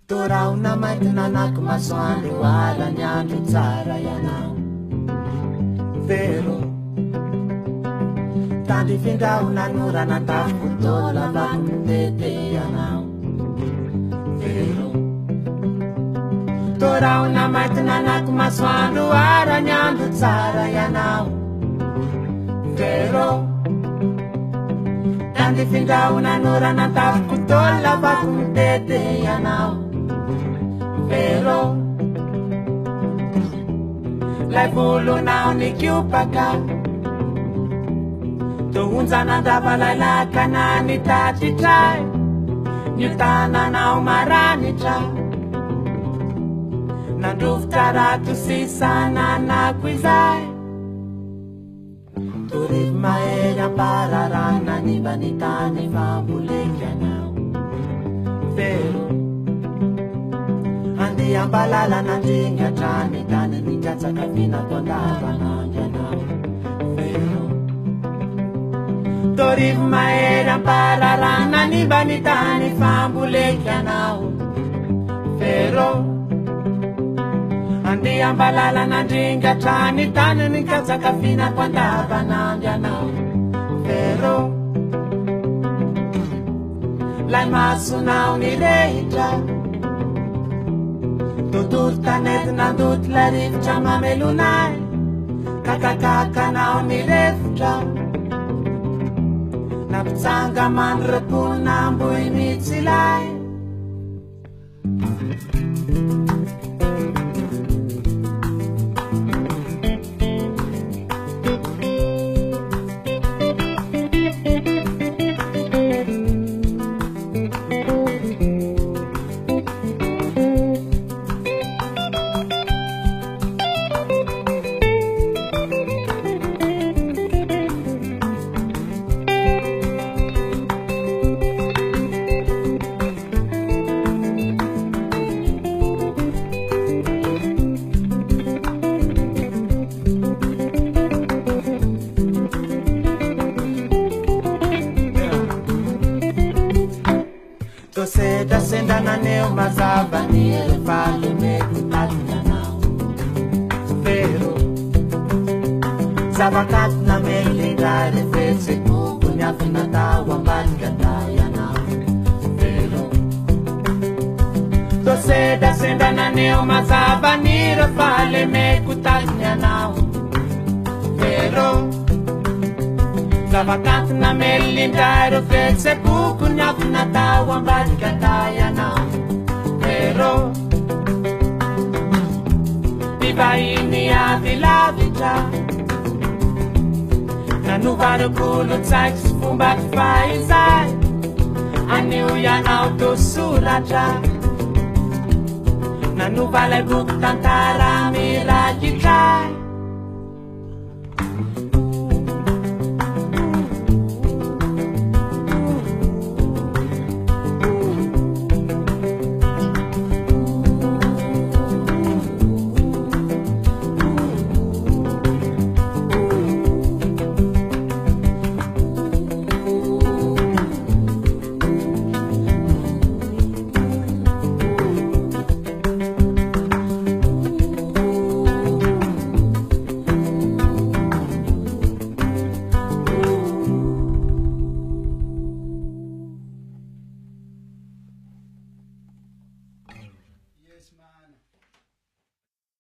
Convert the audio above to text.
Torao na mainty nanako masoandro alany andro tsara ianao vero tandry findraho nanora natafoko tola vako mitete ianao vero Torao na mainty nanako masoandro alany andro tsara ianao vero tandry findraho nanora natafoko tola vako mitete ianao vero Lai volonao ny kiopaka tohonjanandrava lailakana ny tatitray ny tananao maranitra nandrovotra rato sy sananako izay torivo mahery ampararana ny vanitany famboleky anao vero Andi ambalala nandringatra ny tany ny katsaka finako andavanandro anao vero Torivo mahery ampararana ny vanitany famboleky anao vero Andi ambalala nandringatra ny tany ny katsaka finako andavanandro anao vero Lai masonao ny rehitra Tutur tanet nandut lariftra mamelunay Kakakakanao ni reftra Naptsanga man repuna mbuy mitsilay Toseda senda na neo mazava ni elefale meko tatinanao vero Zavakati na melindra refetse kuku nyafina tawa mbalika tayanao vero Toseda senda na neo mazava ni elefale meko tatinanao vero Zavakati na melindra refetse kuku nyafina tawa mbalika tayanao vero Vivaini avilavitra Nanuvarokolo tsaiky sy fomba faizay Anio ianao tosoratra Nanuvalay boky tantara mirakitray Yes, man.